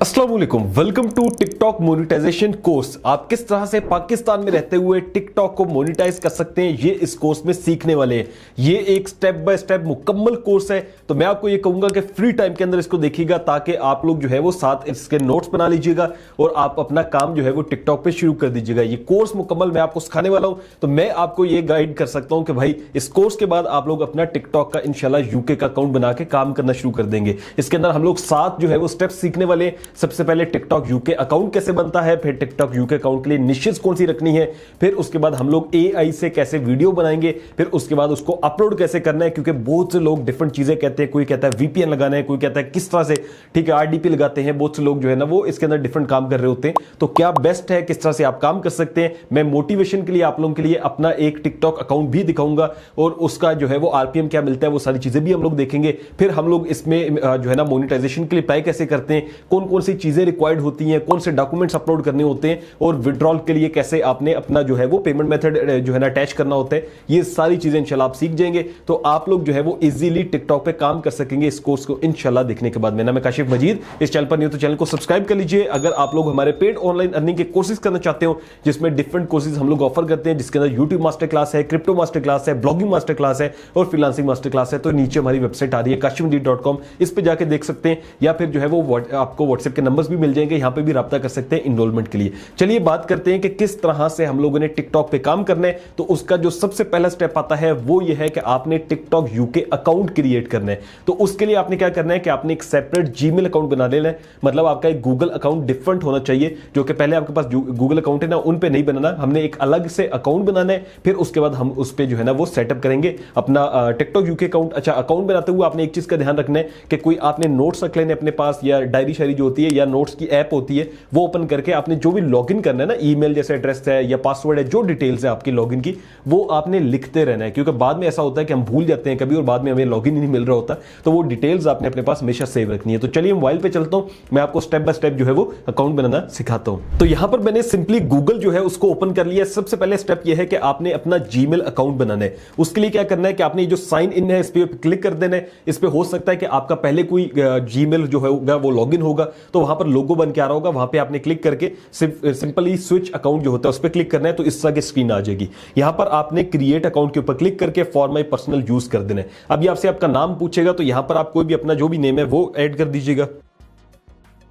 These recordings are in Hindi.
अस्सलाम वालेकुम, welcome to TikTok monetisation course. आप किस तरह से पाकिस्तान में रहते हुए टिकटॉक को मोनेटाइज कर सकते हैं, ये इस कोर्स में सीखने वाले हैं। ये एक स्टेप बाय स्टेप मुकम्मल कोर्स है, तो मैं आपको ये कहूंगा कि फ्री टाइम के अंदर इसको देखिएगा ताकि आप लोग जो है वो साथ इसके नोट्स बना लीजिएगा और आप अपना काम जो है वो टिकटॉक पे शुरू कर दीजिएगा। ये कोर्स मुकम्मल मैं आपको सिखाने वाला हूं, तो मैं आपको ये गाइड कर सकता हूं कि भाई इस कोर्स के बाद आप लोग अपना टिकटॉक का इंशाल्लाह यूके का अकाउंट बना के काम करना शुरू कर देंगे। इसके अंदर हम लोग 7 जो है वो स्टेप्स सीखने वाले हैं। सबसे पहले टिकटॉक यूके अकाउंट कैसे बनता है, फिर टिकटॉक यूके अकाउंट के लिए निशेस कौन सी रखनी है, फिर उसके बाद हम लोग एआई से कैसे वीडियो बनाएंगे, फिर उसके बाद उसको अपलोड कैसे करना है, क्योंकि बहुत से लोग डिफरेंट चीजें कहते हैं। कोई कहता है वीपीएन लगाना है, कोई कहता है किस तरह से, ठीक है, आरडीपी लगाते हैं। बहुत से लोग जो है ना वो इसके अंदर डिफरेंट काम कर रहे होते हैं। तो क्या बेस्ट है, किस तरह से आप काम कर सकते हैं, मैं मोटिवेशन के लिए आप लोगों के लिए अपना एक टिकटॉक अकाउंट भी दिखाऊंगा और उसका जो है वो आरपीएम क्या मिलता है, वो सारी चीजें भी हम लोग देखेंगे। फिर हम लोग इसमें जो है ना मोनेटाइजेशन के लिए अप्लाई कैसे करते हैं, कौन कौन सी चीजें रिक्वायर्ड होती हैं, कौन से डॉक्यूमेंट्स अपलोड करने होते हैं और विड्रॉल के लिए कैसे आपने अपना जो है वो पेमेंट मेथड जो है ना अटैच करना होता है। ये सारी चीजें इंशाल्लाह आप सीख जाएंगे, तो आप लोग जो है वो इजीली टिकटॉक पे काम कर सकेंगे इस कोर्स को इंशाल्लाह देखने के बाद। मेरा नाम है काशिफ मजीद, इस चैनल पर नहीं हो तो चैनल को सब्सक्राइब कर लीजिए। अगर आप लोग हमारे पेड ऑनलाइन अर्निंग के कोर्सेज करना चाहते हो, जिसमें डिफरेंट कोर्सेज हम लोग ऑफर करते हैं, जिसके अंदर यूट्यूब मास्टर क्लास है, क्रिप्टो मास्टर क्लास है, ब्लॉगिंग मास्टर क्लास है और फ्रीलांसिंग मास्टर क्लास है, तो नीचे हमारी वेबसाइट आ रही है kashifmajid.com, इस पे जाके देख सकते हैं, या फिर जो है वो आपको व्हाट्सएप के नंबर्स भी मिल जाएंगे, यहां पे भी राब्ता कर सकते हैं इनरोलमेंट के लिए। चलिए बात करते हैं कि किस तरह से हम लोगों ने टिकटॉक पे काम करना है। तो उसका जो सबसे पहला स्टेप आता है वो ये है कि आपने टिकटॉक यूके अकाउंट क्रिएट करना है। तो उसके लिए आपने क्या करना है कि आपने एक सेपरेट जीमेल अकाउंट बना लेना है, मतलब आपका एक गूगल अकाउंट डिफरेंट होना चाहिए। जो कि पहले आपके पास गूगल अकाउंट है ना, उन पे नहीं बनाना, हमने एक अलग से अकाउंट बनाना है। फिर उसके बाद हम उस पे जो है ना वो सेटअप करेंगे अपना टिकटॉक यूके अकाउंट। अच्छा, अकाउंट बनाते हुए आपने एक चीज का ध्यान रखना है कि कोई आपने नोट्स रख लेने अपने पास, या डायरी शायरी जो होती है या नोट्स की ऐप होती है वो ओपन करके आपने जो भी लॉगिन करना है ना, ईमेल जैसे एड्रेस है या पासवर्ड है, जो डिटेल्स है आपकी लॉगिन की, वो आपने लिखते रहना है। क्योंकि बाद में ऐसा होता है कि हम भूल जाते हैं कभी और बाद में हमें लॉगिन ही नहीं मिल रहा होता, तो वो डिटेल्स आपने अपने पास हमेशा सेव रखनी है। तो चलिए मोबाइल पे चलता हूं, मैं आपको स्टेप बाय स्टेप जो है वो अकाउंट बनाना सिखाता हूं। तो यहां पर मैंने सिंपली गूगल जो है उसको ओपन कर लिया। सबसे पहले स्टेप यह है कि आपने अपना जीमेल अकाउंट बनाना है। उसके लिए क्या करना है कि आपने जो साइन इन है इस पे क्लिक कर देना है। इस पे हो सकता है कि आपका पहले कोई जीमेल जो होगा वो लॉगिन होगा, तो वहां पर लोगो बन के आ रहा होगा, वहां पे आपने क्लिक करके सिंपली स्विच अकाउंट जो होता है उस पर क्लिक करना है, तो इस तरह की स्क्रीन आ जाएगी। यहां पर आपने क्रिएट अकाउंट के ऊपर क्लिक करके फॉर माई पर्सनल यूज कर देना है। अब ये आपसे आपका नाम पूछेगा, तो यहां पर आप कोई भी अपना जो भी नेम है वो ऐड कर दीजिएगा।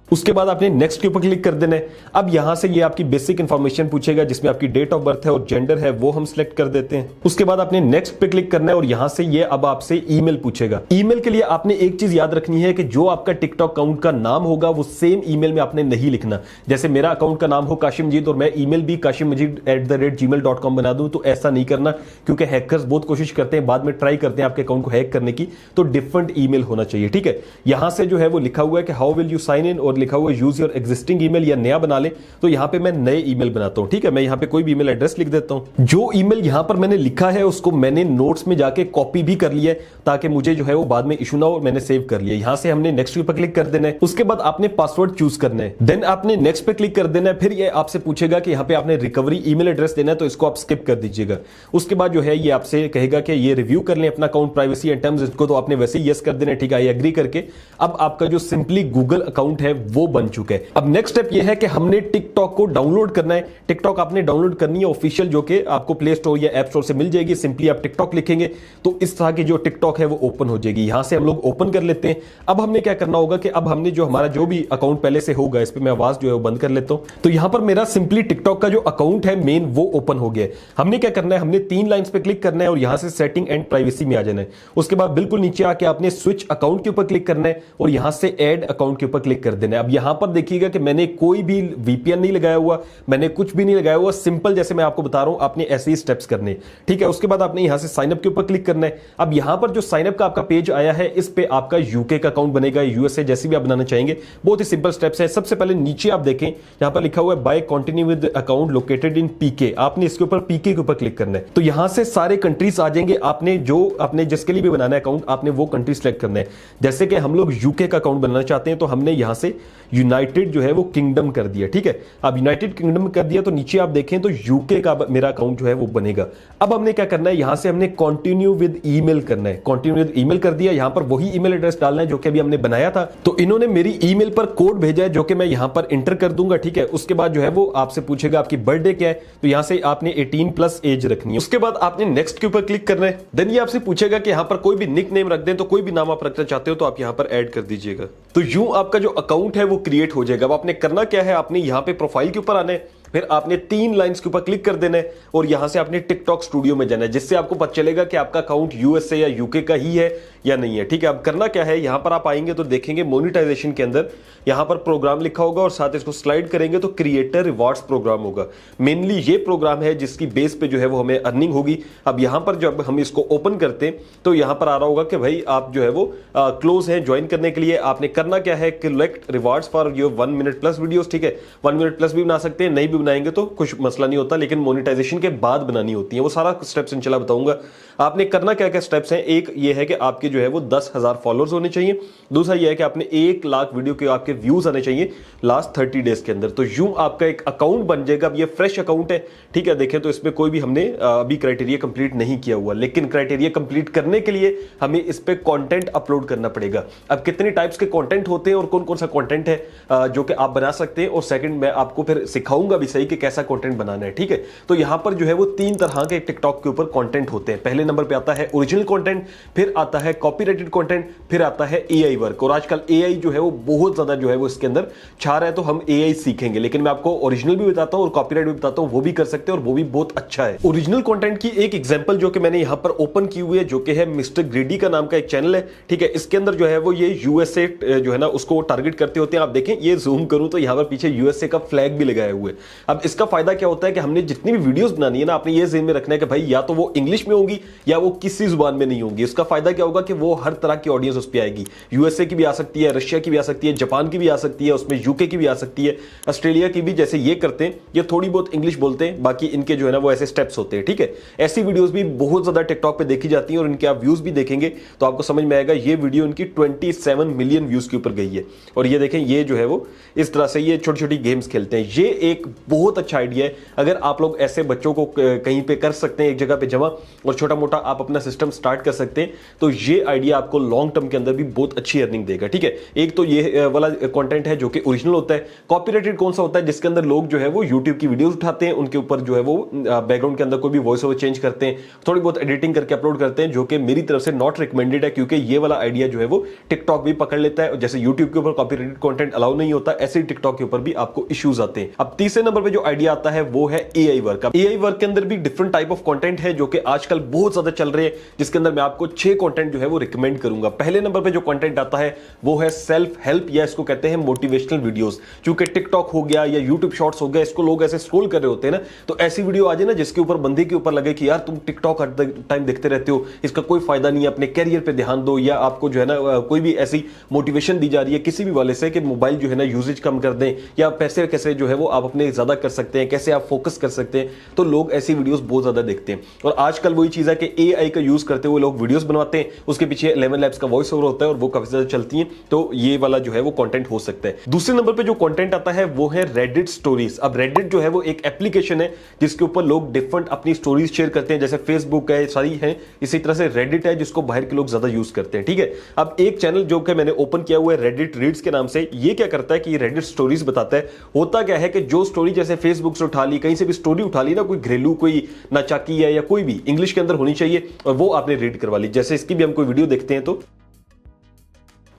उसके बाद आपने नेक्स्ट के ऊपर क्लिक कर देना है। अब यहां से ये आपकी बेसिक इंफॉर्मेशन पूछेगा, जिसमें आपकी डेट ऑफ बर्थ है और जेंडर है, वो हम सिलेक्ट कर देते हैं। उसके बाद आपने नेक्स्ट पे क्लिक करना है और यहां से ये अब आपसे ईमेल पूछेगा। ईमेल के लिए आपने एक चीज याद रखनी है कि जो आपका टिकटॉक अकाउंट का नाम होगा वो सेम ईमेल में आपने नहीं लिखना। जैसे मेरा अकाउंट का नाम हो काशिफ मजीद और मैं ईमेल भी kashifmajid@gmail.com बना दूं, तो ऐसा नहीं करना, क्योंकि हैकर्स बहुत कोशिश करते हैं, बाद में ट्राई करते हैं आपके अकाउंट को हैक करने की। तो डिफरेंट ईमेल होना चाहिए, ठीक है। यहां से जो है वो लिखा हुआ है कि how will you sign in, और लिखा हुआ है यूज योर एग्जिस्टिंग ईमेल, या नया बना ले। तो यहां पे मैं नए ईमेल बनाता हूं, ठीक है। मैं यहां पे कोई भी ईमेल एड्रेस लिख देता हूं। जो ईमेल यहां पर मैंने लिखा है उसको मैंने नोट्स में जाके कॉपी भी कर लिया है, ताकि मुझे जो है वो बाद में इशू ना हो, मैंने सेव कर लिया। यहां से हमने नेक्स्ट पर क्लिक कर देना है। उसके बाद आपने पासवर्ड चूज करना है, देन आपने नेक्स्ट पे क्लिक कर देना है। फिर ये आपसे पूछेगा कि यहां पे आपने रिकवरी ईमेल एड्रेस देना है, तो इसको आप स्किप कर दीजिएगा। उसके बाद जो है ये आपसे कहेगा कि ये रिव्यू कर लें अपना अकाउंट, प्राइवेसी एंड टर्म्स, इसको तो आपने वैसे ही यस कर देना है, ठीक है, आई एग्री करके। अब आपका जो सिंपली गूगल अकाउंट है वो बन चुका है। अब नेक्स्ट स्टेप ये है कि हमने टिकटॉक को डाउनलोड करना है। टिकटॉक आपने डाउनलोड करनी है ऑफिशियल, जो कि आपको प्ले स्टोर या ऐप स्टोर से मिल जाएगी। सिंपली आप टिकटॉक लिखेंगे तो इस तरह की जो टिकटॉक है वो ओपन हो जाएगी। यहां से हम लोग ओपन कर लेते हैं। अब हमने क्या करना होगा कि अब हमने जो हमारा जो भी अकाउंट पहले से होगा, इस पे मैं आवाज जो है वो बंद कर लेता हूं। तो यहां पर मेरा सिंपली टिकटॉक का जो अकाउंट है मेन वो ओपन हो गया है। हमने क्या करना है, हमने 3 लाइंस पे क्लिक करना है और यहां से सेटिंग एंड प्राइवेसी में आ जाना है। उसके बाद बिल्कुल नीचे आके आपने स्विच अकाउंट के ऊपर क्लिक करना है और यहां से ऐड अकाउंट के ऊपर क्लिक कर देना है। अब यहां पर देखिएगा कि मैंने कोई भी वीपीएन नहीं लगाया हुआ, मैंने कुछ भी नहीं लगाया हुआ, सिंपल जैसे मैं आपको बता रहा हूं आपने ऐसे ही स्टेप्स करने, ठीक है। उसके बाद आपने यहां से साइन अप के ऊपर क्लिक करना है। अब यहां पर जो साइन अप का आपका पेज आया है, इस पे आपका यूके का अकाउंट बनेगा, यूएसए जैसे भी आप बनाना चाहेंगे। बहुत ही सिंपल स्टेप्स है। सबसे पहले नीचे आप देखें, यहां पर लिखा हुआ है by continue with account located in PK, आपने इसके ऊपर पीके के ऊपर क्लिक करना है। तो यहां से सारे कंट्रीज आ जाएंगे। आपने जो अपने जिसके लिए भी बनाना है अकाउंट, आपने वो कंट्री सेलेक्ट करना है। जैसे कि हम लोग यूके का अकाउंट बनाना चाहते हैं, तो हमने यहां से यूनाइटेड जो है वो किंगडम कर दिया। ठीक है, अब यूनाइटेड किंगडम कर दिया तो नीचे आप देखें तो यूके का मेरा अकाउंट जो है वो बनेगा। अब हमने क्या करना है, यहां से हमने कंटिन्यू विद ईमेल करना है। कंटिन्यू विद ईमेल कर दिया, यहां पर वही ईमेल एड्रेस डालना है जो कि अभी हमने बनाया था। तो इन्होंने मेरी ईमेल पर कोड भेजा है जो कि मैं यहां पर इंटर कर दूंगा। ठीक है, उसके बाद जो है वो आपसे पूछेगा आपकी बर्थडे क्या है, तो यहां से आपने 18+ एज रखनी है। उसके बाद आपने नेक्स्ट के ऊपर क्लिक करना है। देन ये आपसे पूछेगा कि यहां पर कोई भी निक नेम रख दें, तो कोई भी नाम आप रखना चाहते हो तो आप यहां पर ऐड कर दीजिएगा। तो यूं आपका जो अकाउंट है वो क्रिएट हो जाएगा। अब आपने करना क्या है, आपने यहां पे प्रोफाइल के ऊपर आना है, फिर आपने 3 लाइंस के ऊपर क्लिक कर देना है और यहां से आपने टिकटॉक स्टूडियो में जाना है, जिससे आपको पता चलेगा कि आपका अकाउंट यूएसए या यूके का ही है या नहीं है। ठीक है, अब करना क्या है, यहां पर आप आएंगे तो देखेंगे मोनेटाइजेशन के अंदर यहां पर प्रोग्राम लिखा होगा और साथ इसको स्लाइड करेंगे तो क्रिएटर रिवॉर्ड्स प्रोग्राम होगा। मेनली ये प्रोग्राम है जिसकी बेस पे जो है वो हमें अर्निंग होगी। अब यहां पर जब हम इसको ओपन करते हैं तो यहां पर आ रहा होगा कि भाई आप जो है वो क्लोज है ज्वाइन करने के लिए। आपने करना क्या है, collect rewards for your 1 minute plus videos. ठीक है, 1 मिनट प्लस भी बना सकते हैं, नहीं भी बनाएंगे तो कुछ मसला नहीं होता, लेकिन मोनेटाइजेशन के बाद बनानी होती है। वो सारा स्टेप्स इंशाल्लाह बताऊंगा। आपने करना क्या क्या स्टेप्स हैं, एक ये है कि आपके जो है वो 10,000 फॉलोअर्स होने चाहिए। दूसरा ये है कि आपने 1 लाख वीडियो के आपके व्यूज आने चाहिए लास्ट 30 डेज के अंदर। तो यूं आपका एक अकाउंट बन जाएगा। अब ये फ्रेश अकाउंट है, ठीक है, देखें तो इसमें कोई भी हमने अभी क्राइटेरिया कंप्लीट नहीं किया हुआ, लेकिन क्राइटेरिया कंप्लीट करने के लिए हमें इस पे कंटेंट अपलोड करना पड़ेगा। अब कितने टाइप्स के कंटेंट होते हैं और कौन कौन सा कंटेंट है जो कि आप बना सकते हैं, और सेकंड मैं आपको फिर सिखाऊंगा भी सही कि कैसा कंटेंट बनाना है। ठीक है, तो यहां पर जो है वो 3 तरह के टिकटॉक के ऊपर कंटेंट होते हैं। पहले नंबर पे आता है ओरिजिनल कंटेंट, फिर आता है कॉपीराइटेड कंटेंट, फिर आता है एआई वर्क। और आजकल एआई जो है वो बहुत ज्यादा जो है वो इसके अंदर छा रहा है, तो हम एआई सीखेंगे, लेकिन मैं आपको ओरिजिनल भी बताता हूं और कॉपीराइट भी बताता हूं, वो भी कर सकते हैं और वो भी बहुत अच्छा है। ओरिजिनल कंटेंट की एक एग्जांपल जो कि मैंने यहां पर ओपन की हुई है, जो कि है मिस्टर ग्रेडी का नाम का एक चैनल है। ठीक है, इसके अंदर जो है वो ये यूएसए जो है ना उसको टारगेट करते होते हैं। आप देखें, ये जूम करूं तो यहां पर पीछे यूएसए का फ्लैग भी लगाया हुआ है। अब इसका फायदा क्या होता है कि हमने जितनी भी वीडियोस बनानी है ना, आपने ये ज़हन में रखना है कि भाई या तो वो इंग्लिश में होगी या वो किसी जुबान में नहीं होंगी। इसका फायदा क्या होगा कि वो हर तरह की ऑडियंस उस पर आएगी। यूएसए की भी आ सकती है, रशिया की भी आ सकती है, जापान की भी आ सकती है, उसमें यूके की भी आ सकती है, ऑस्ट्रेलिया की भी। जैसे ये करते हैं, ये थोड़ी बहुत इंग्लिश बोलते हैं, बाकी इनके जो है ना वो ऐसे स्टेप्स होते हैं। ठीक है, ऐसी वीडियोस भी बहुत ज्यादा टिकटॉक पे देखी जाती हैं और इनके आप व्यूज भी देखेंगे तो आपको समझ में आएगा। ये वीडियो इनकी 27 मिलियन व्यूज के ऊपर गई है। और ये देखें, ये जो है वो इस तरह से ये छोटी छोटी गेम्स खेलते हैं। ये एक बहुत अच्छा आइडिया है। अगर आप लोग ऐसे बच्चों को कहीं पे कर सकते हैं, एक जगह पे जमा, और छोटा मोटा आप अपना सिस्टम स्टार्ट कर सकते हैं, तो ये आइडिया आपको लॉन्ग टर्म के अंदर भी बहुत अच्छी अर्निंग देगा। ठीक है, एक तो ये वाला कंटेंट है जो कि ओरिजिनल होता है। कॉपीराइटेड कौन सा होता है, जिसके अंदर लोग जो है वो यूट्यूब की वीडियोस उठाते हैं, उनके ऊपर जो है वो बैकग्राउंड के अंदर कोई भी वॉइस ओवर चेंज करते हैं, थोड़ी बहुत एडिटिंग करके अपलोड करते हैं, जो कि मेरी तरफ से नॉट रिकमेंडेड है, क्योंकि ये वाला आइडिया जो है वो टिकटॉक भी पकड़ लेता है। जैसे यूट्यूब के ऊपर कॉपीराइटेड कंटेंट अलाउ नहीं होता, ऐसे ही टिकटॉक के ऊपर भी आपको इश्यूज आते हैं। अब तीसरे नंबर पे जो आइडिया आता है वो है एआई वर्क। एआई वर्क के अंदर भी डिफरेंट टाइप ऑफ कंटेंट है जो कि आजकल बहुत ज्यादा चल रहे हैं, जिसके अंदर मैं आपको 6 कंटेंट जो है वो रिकमेंड करूंगा। पहले नंबर पे जो कंटेंट आता है वो है सेल्फ हेल्प, या इसको कहते हैं मोटिवेशनल वीडियोस। क्योंकि टिकटॉक हो गया या यूट्यूब शॉर्ट्स हो गया, इसको लोग ऐसे स्क्रॉल कर रहे होते हैं ना, तो ऐसी वीडियो आ जाए ना जिसके ऊपर बंदे के ऊपर लगे कि यार तुम टिकटॉक हर टाइम देखते रहते हो, इसका कोई फायदा नहीं है, अपने कैरियर पे ध्यान दो, या आपको जो है ना कोई भी ऐसी मोटिवेशन दी जा रही है किसी भी वाले से कि मोबाइल जो है ना यूजेज कम कर दें, या पैसे कैसे जो है वो आप अपने ज्यादा कर सकते हैं, कैसे आप फोकस कर सकते हैं, तो लोग ऐसी वीडियोस बहुत ज्यादा देखते हैं। और आजकल वही चीज है कि एआई का यूज करते हुए लोग वीडियोस बनवाते हैं, उसके पीछे 11 लैब्स का वॉइस ओवर होता है और वो काफी ज्यादा चलती है, तो ये वाला जो है वो कंटेंट हो सकता है। दूसरे नंबर पे जो कंटेंट आता है वो है रेडिट स्टोरीज। अब रेडिट जो है वो एक एप्लीकेशन है जिसके ऊपर लोग डिफरेंट अपनी स्टोरीज शेयर करते हैं, जैसे फेसबुक है, सारी है, इसी तरह से रेडिट है जिसको बाहर के लोग ज्यादा यूज करते हैं। ठीक है, अब एक चैनल जो कि मैंने ओपन किया हुआ है रेडिट रीड्स के नाम से, ये क्या करता है कि रेडिट स्टोरीज बताता है। होता क्या है कि जो स्टोरी जैसे फेसबुक से उठा ली, कहीं से भी स्टोरी उठा ली ना, कोई घरेलू कोई नाचाकी है या कोई भी इंग्लिश के अंदर होनी चाहिए, और वो आपने रीड करवा ली। जैसे इसकी भी हम कोई वीडियो देखते हैं, तो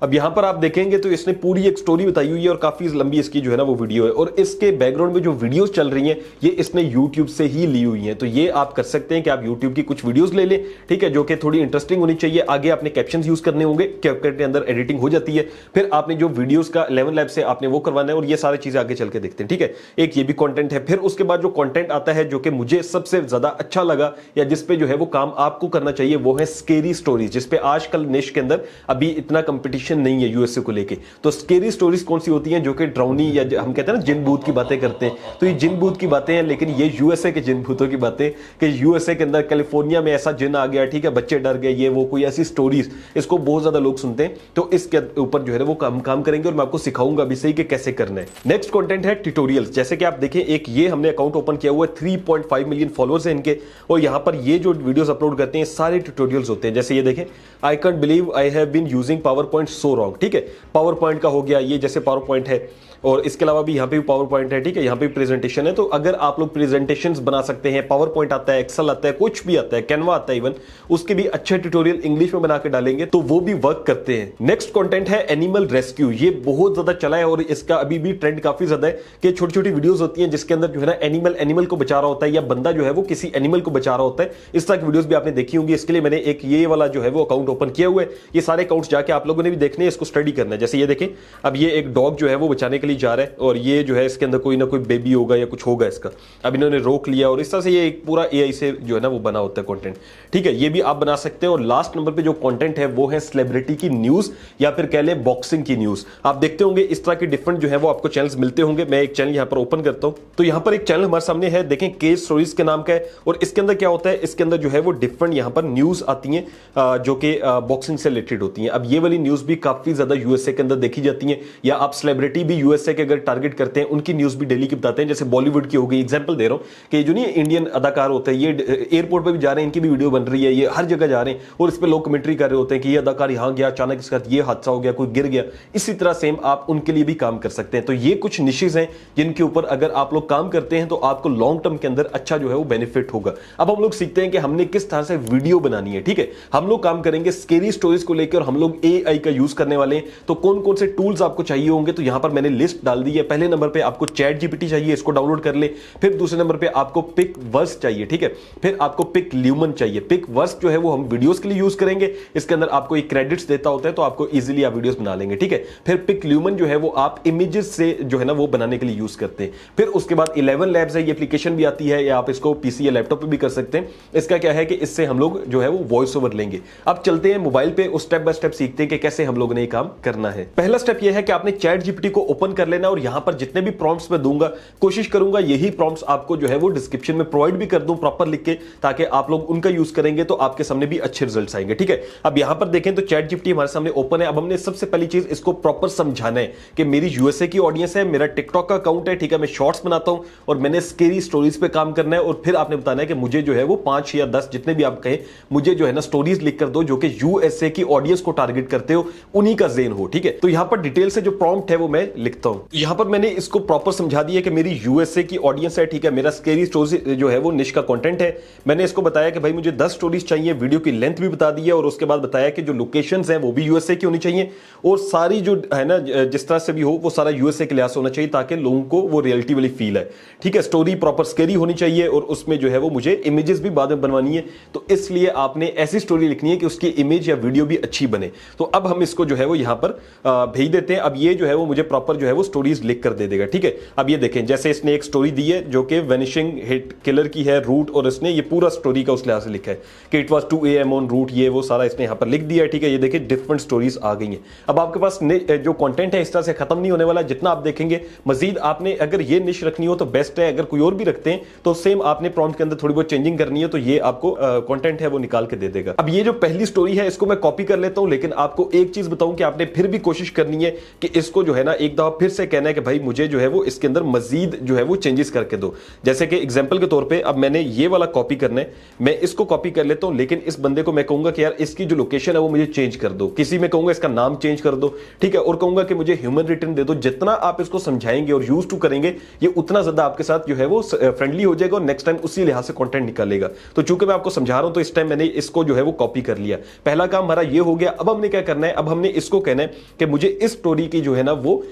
अब यहां पर आप देखेंगे तो इसने पूरी एक स्टोरी बताई हुई है और काफी लंबी इसकी जो है ना वो वीडियो है, और इसके बैकग्राउंड में जो वीडियोस चल रही हैं ये इसने यूट्यूब से ही ली हुई हैं। तो ये आप कर सकते हैं कि आप यूट्यूब की कुछ वीडियोस ले लें, ठीक है, जो कि थोड़ी इंटरेस्टिंग होनी चाहिए। आगे आपने कैप्शंस यूज करने होंगे, कैपकट के अंदर एडिटिंग हो जाती है, फिर आपने जो वीडियोस का 11 लैब से आपने वो करवाना है, और ये सारी चीजें आगे चल के देखते हैं। ठीक है, एक ये भी कंटेंट है। फिर उसके बाद जो कंटेंट आता है जो कि मुझे सबसे ज्यादा अच्छा लगा, या जिसपे जो है वो काम आपको करना चाहिए, वो है स्केरी स्टोरीज, जिसपे आजकल निश के अंदर अभी इतना कंपटीशन रेपुटेशन नहीं है यूएसए को लेके। तो स्केरी स्टोरीज कौन सी होती हैं, जो कि ड्राउनी या हम कहते हैं ना जिन भूत की बातें करते हैं, तो ये जिन भूत की बातें हैं, लेकिन ये यूएसए के जिन भूतों की बातें कि यूएसए के अंदर कैलिफोर्निया में ऐसा जिन आ गया, ठीक है, बच्चे डर गए, ये वो कोई ऐसी स्टोरीज, इसको बहुत ज्यादा लोग सुनते हैं। तो इसके ऊपर जो है वो काम करेंगे और मैं आपको सिखाऊंगा भी सही कि कैसे करना है। नेक्स्ट कंटेंट है ट्यूटोरियल्स। जैसे कि आप देखें, एक ये हमने अकाउंट ओपन किया हुआ है, 3.5 मिलियन फॉलोअर्स हैं इनके, और यहां पर ये जो वीडियोस अपलोड करते हैं सारे ट्यूटोरियल्स होते हैं। जैसे ये देखें, I can't believe I have been using PowerPoint so wrong, ठीक है, पावर पॉइंट का हो गया, ये जैसे पावर पॉइंट है, और इसके अलावा भी यहाँ पे भी पावर पॉइंट है, ठीक है, यहाँ पे प्रेजेंटेशन है। तो अगर आप लोग प्रेजेंटेशंस बना सकते हैं, पावर पॉइंट आता है, एक्सेल आता है, कुछ भी आता है, कैनवा आता है इवन, उसके भी अच्छे ट्यूटोरियल इंग्लिश में बना के डालेंगे तो वो भी वर्क करते हैं। नेक्स्ट कंटेंट है एनिमल रेस्क्यू। ये बहुत ज्यादा चला है और इसका अभी भी ट्रेंड काफी ज्यादा है कि छोटी छोटी वीडियोस होती हैं जिसके अंदर जो है ना एनिमल को बचा रहा होता है, या बंदा जो है वो किसी एनिमल को बचा रहा होता है। इस तरह की वीडियोस भी आपने देखी होंगी। इसके लिए मैंने एक ये वाला जो है वो अकाउंट ओपन किया हुआ है। ये सारे अकाउंट्स जाके आप लोगों ने भी देखने हैं, इसको स्टडी करना है। जैसे ये देखें, अब ये एक डॉग जो है वो बचाने के लिए जा रहा है, और ये जो है इसके अंदर कोई ना कोई बेबी होगा या कुछ होगा इसका, अब इन्होंने रोक लिया, और इस तरह से ये एक पूरा एआई से जो है ना वो बना होता है कंटेंट, ठीक है, ये भी आप बना सकते हैं। और लास्ट नंबर पे जो कंटेंट है वो है सेलिब्रिटी की न्यूज, या फिर कह लें बॉक्सिंग की न्यूज। आप देखते होंगे इस तरह के डिफरेंट जो है वो आपको चैनल्स मिलते होंगे। मैं एक चैनल यहां पर ओपन करता हूं, तो यहां पर एक चैनल हमारे सामने है, देखें, केज स्टोरीज के नाम का है, और इसके अंदर क्या होता है, इसके अंदर जो है वो डिफरेंट यहां पर न्यूज आती हैं जो कि बॉक्सिंग से रिलेटेड होती हैं। अब ये वाली न्यूज भी काफी ज्यादा यूएसए के अंदर देखी जाती है, या आप सेलिब्रिटी भी यूएसए के अगर टारगेट करते हैं, उनकी न्यूज भी डेली की बताते हैं। जैसे बॉलीवुड की हो गई, एग्जांपल दे रहा हूं कि जो नहीं इंडियन अदाकार होते हैं, ये एयरपोर्ट पे भी जा रहे हैं, इनकी भी वीडियो बन रही है, ये हर जगह जा रहे हैं, और इस पे लोग कमेंट्री कर रहे होते हैं कि ये अदाकार यहां गया, अचानक इसके साथ ये हादसा हो गया, कोई गिर गया। इसी तरह सेम आप उनके लिए भी काम कर सकते हैं। तो ये कुछ निशेस हैं जिनके ऊपर अगर आप लोग काम करते हैं तो आपको लॉन्ग टर्म के अंदर अच्छा जो है वो बेनिफिट होगा। अब हम लोग सीखते हैं कि हमने किस तरह से वीडियो बनानी है, ठीक है। हम लोग काम करेंगे स्केरी स्टोरीज को लेकर, और हम लोग एआई का यूज करने वाले हैं। तो कौन कौन से टूल्स आपको चाहिए होंगे, तो यहां पर मैंने लिस्ट डाल दी है। पहले नंबर पे आपको चैट जीपीटी चाहिए, इसको डाउनलोड कर ले। फिर दूसरे नंबर पे आपको पिक वर्स चाहिए, ठीक है। फिर आपको पिक ल्यूमन चाहिए। पिक वर्स जो है वो हम वीडियोस के लिए यूज करेंगे, इसके अंदर आपको एक क्रेडिट्स देता होता है, तो आपको इजीली आप वीडियोस बना लेंगे, ठीक है। फिर पिक ल्यूमन जो है वो आप इमेजेस से जो है ना वो बनाने के लिए यूज करते हैं। फिर उसके बाद 11 लैब्स है, ये एप्लीकेशन भी आती है, या आप इसको पीसी या लैपटॉप पे भी कर सकते हैं। इसका क्या है कि इससे हम लोग जो है वो वॉइस ओवर लेंगे। अब चलते हैं मोबाइल पे, उस स्टेप बाय स्टेप सीखते हैं कि कैसे हम लोगों ने ये काम करना है। पहला स्टेप ये है कि आपने चैट जीपीटी को ओपन कर लेना, और यहां पर जितने भी प्रॉम्प्ट्स मैं दूंगा, कोशिश करूंगा यही प्रॉम्प्ट्स आपको जो है वो डिस्क्रिप्शन में प्रोवाइड भी कर दूं प्रॉपर लिख के, ताकि आप लोग उनका यूज करेंगे तो आपके सामने भी अच्छे रिजल्ट्स आएंगे, ठीक है। अब यहां पर देखें तो चैट जीपीटी हमारे सामने ओपन है। अब हमने सबसे पहली चीज इसको प्रॉपर समझाना है कि मेरी यूएसए की ऑडियंस है, मेरा टिकटॉक का अकाउंट है, ठीक है, मैं शॉर्ट्स बनाता हूं और मैंने स्केरी स्टोरीज पे काम करना है। और फिर आपने बताना है कि मुझे जो है वो 5 या 10 जितने भी आप कहें, मुझे जो है ना स्टोरीज लिख कर दो जो कि यूएसए की ऑडियंस को टारगेट करते हो, उन्हीं का जेन हो, ठीक है। तो यहां पर डिटेल से जो प्रॉम्प्ट है वो मैं लिखता हूं। यहां पर मैंने इसको प्रॉपर समझा दिया कि मेरी यूएसए की ऑडियंस है, ठीक है, मेरा स्केरी स्टोरीज जो है वो निश का कंटेंट है। मैंने इसको बताया कि भाई मुझे 10 स्टोरीज चाहिए, वीडियो की लेंथ भी बता दी है, और उसके बाद बताया कि जो लोकेशंस हैं वो भी यूएसए की होनी चाहिए, और सारी जो है ना जिस तरह से भी हो वो सारा यूएसए के लिहाज से होना चाहिए, ताकि लोगों को वो रियलिटी वाली फील है, ठीक है। स्टोरी प्रॉपर स्केरी होनी चाहिए, और उसमें जो है वो मुझे इमेजेस भी बाद में बनवानी है, तो इसलिए आपने ऐसी स्टोरी लिखनी है कि उसकी इमेज या वीडियो भी अच्छी बने। तो अब हम इसको जो है वो यहां पर भेज देते हैं। अब ये जो है वो मुझे प्रॉपर जो है वो स्टोरीज लिख कर दे देगा, ठीक है। अब ये देखें, जैसे इसने एक स्टोरी दी है जो कि वेनिशिंग हिट किलर की है, रूट, और इसने ये पूरा स्टोरी का उस लिहाज से लिखा है कि it was 2 AM on route, ये वो सारा इसने यहां पर लिख दिया है, ठीक है। ये देखिए डिफरेंट स्टोरीज आ गई हैं। अब आपके पास जो कंटेंट है इस तरह से खत्म नहीं होने वाला, जितना आप देखेंगे मजीद आपने अगर ये निश रखनी हो तो बेस्ट है, अगर कोई और भी रखते हैं तो सेम आपने प्रॉम्प्ट के अंदर थोड़ी बहुत चेंजिंग करनी है, तो ये आपको कंटेंट है वो निकाल के दे देगा। अब ये जो पहली स्टोरी है इसको मैं कॉपी कर लेता हूं, लेकिन आपको एक चीज बताऊं कि आपने फिर भी कोशिश करनी है कि इसको जो है ना एक दफा फिर से कहना है कि भाई मुझे जो है वो इसके अंदर मजीद जो है वो चेंजेस करके दो। जैसे कि एग्जांपल के तौर पे अब मैंने ये वाला कॉपी करना है, मैं इसको कॉपी कर लेता हूं, लेकिन इस बंदे को मैं कहूंगा कि यार इसकी जो लोकेशन है वो मुझे चेंज कर दो, किसी में कहूंगा इसका नाम चेंज कर दो, ठीक है, और कहूंगा कि मुझे ह्यूमन रिटर्न दे दो। जितना आप इसको समझाएंगे और यूज टू करेंगे, ये उतना ज्यादा आपके साथ जो है वो फ्रेंडली हो जाएगा, और नेक्स्ट टाइम उसी लिहाज से कंटेंट निकालेगा। तो चूंकि मैं आपको समझा रहा हूं तो इस टाइम मैंने इसको जो है वो कॉपी कर लिया। पहला काम हमारा ये हो गया। अब हमने क्या करना है, अब हमने इसको कहना है कि मुझे इस स्टोरी की जो है ना वो